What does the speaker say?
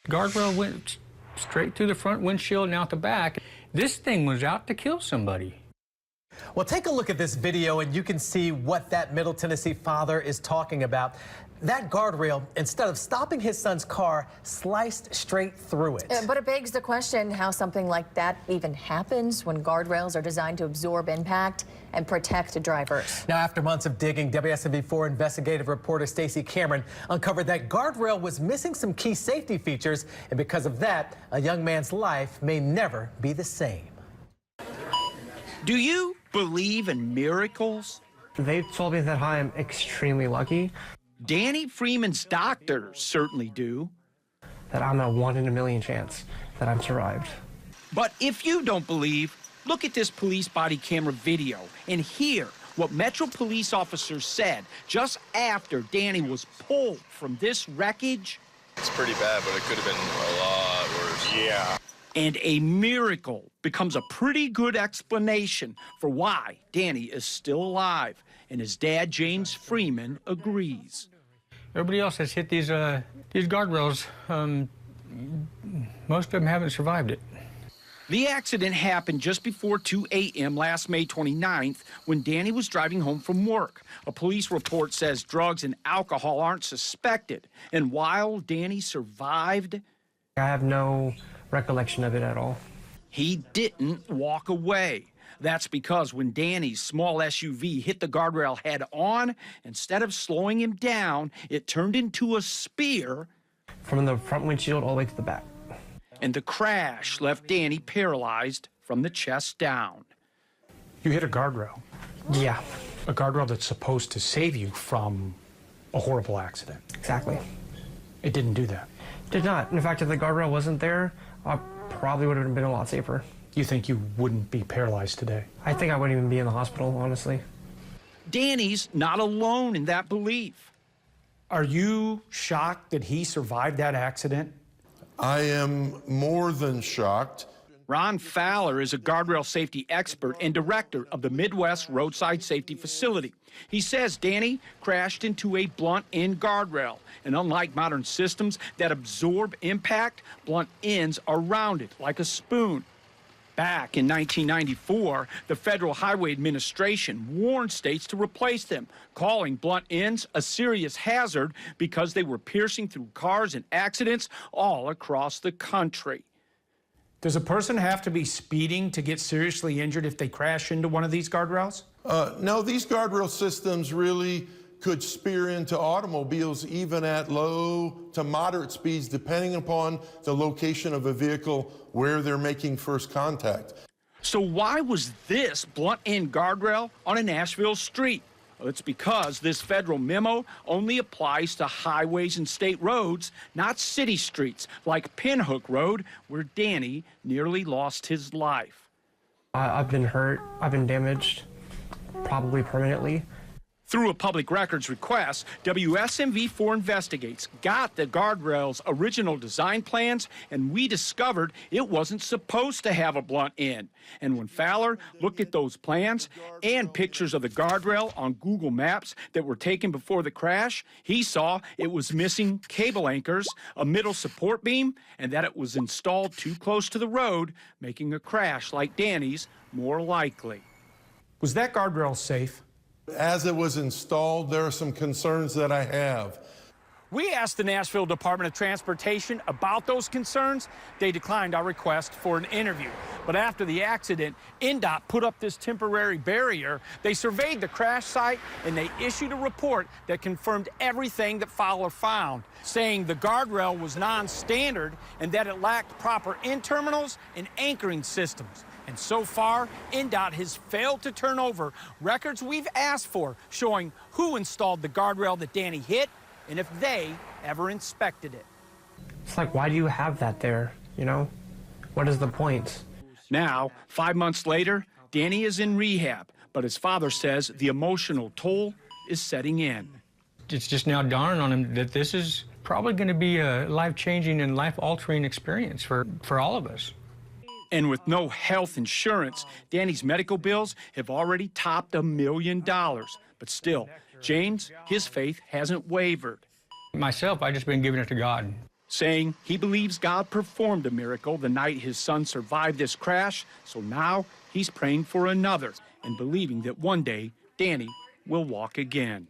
Guardrail went straight through the front windshield and out the back. This thing was out to kill somebody. Well, take a look at this video and you can see what that Middle Tennessee father is talking about. That guardrail, instead of stopping his son's car, sliced straight through it. But it begs the question how something like that even happens when guardrails are designed to absorb impact and protect drivers. Now, after months of digging, WSMV4 investigative reporter Stacey Cameron uncovered that guardrail was missing some key safety features, and because of that, a young man's life may never be the same. Do you believe in miracles? They told me that I am extremely lucky. Danny Freeman's doctors certainly do. That I'm a 1 in a million chance that I'm survived. But if you don't believe, look at this police body camera video and hear what Metro police officers said just after Danny was pulled from this wreckage. It's pretty bad, but it could have been a lot worse. Yeah. And a miracle becomes a pretty good explanation for why Danny is still alive. And his dad, James Freeman, agrees. Everybody else has hit these guardrails. Most of them haven't survived it. The accident happened just before 2 a.m. last May 29th when Danny was driving home from work. A police report says drugs and alcohol aren't suspected. And while Danny survived, I have no recollection of it at all. He didn't walk away. That's because when Danny's small SUV hit the guardrail head on, instead of slowing him down, it turned into a spear. From the front windshield all the way to the back. And the crash left Danny paralyzed from the chest down. You hit a guardrail. Yeah. A guardrail that's supposed to save you from a horrible accident. Exactly. It didn't do that. Did not. In fact, if the guardrail wasn't there, I probably would have been a lot safer. You think you wouldn't be paralyzed today? I think I wouldn't even be in the hospital, honestly. Danny's not alone in that belief. Are you shocked that he survived that accident? I am more than shocked. Ron Fowler is a guardrail safety expert and director of the Midwest Roadside Safety Facility. He says Danny crashed into a blunt-end guardrail, and unlike modern systems that absorb impact, blunt ends are rounded like a spoon. Back in 1994, the Federal Highway Administration warned states to replace them, calling blunt ends a serious hazard because they were piercing through cars and accidents all across the country. Does a person have to be speeding to get seriously injured if they crash into one of these guardrails? No, these guardrail systems really could spear into automobiles even at low to moderate speeds, depending upon the location of a vehicle where they're making first contact. So why was this blunt-end guardrail on a Nashville street? Well, it's because this federal memo only applies to highways and state roads, not city streets like Pinhook Road, where Danny nearly lost his life. I've been hurt. I've been damaged, probably permanently. Through a public records request, WSMV4 Investigates got the guardrail's original design plans, and we discovered it wasn't supposed to have a blunt end. And when Fowler looked at those plans and pictures of the guardrail on Google Maps that were taken before the crash, he saw it was missing cable anchors, a middle support beam, and that it was installed too close to the road, making a crash like Danny's more likely. Was that guardrail safe? As it was installed, there are some concerns that I have. We asked the Nashville Department of Transportation about those concerns. They declined our request for an interview. But after the accident, NDOT put up this temporary barrier. They surveyed the crash site, and they issued a report that confirmed everything that Fowler found, saying the guardrail was non-standard and that it lacked proper end terminals and anchoring systems. And so far, NDOT has failed to turn over records we've asked for showing who installed the guardrail that Danny hit and if they ever inspected it. It's like, why do you have that there, you know? What is the point? Now, 5 months later, Danny is in rehab, but his father says the emotional toll is setting in. It's just now dawning on him that this is probably going to be a life-changing and life-altering experience for all of us. And with no health insurance, Danny's medical bills have already topped $1 million. But still, James, his faith hasn't wavered. Myself, I've just been giving it to God. saying he believes God performed a miracle the night his son survived this crash, so now he's praying for another and believing that one day Danny will walk again.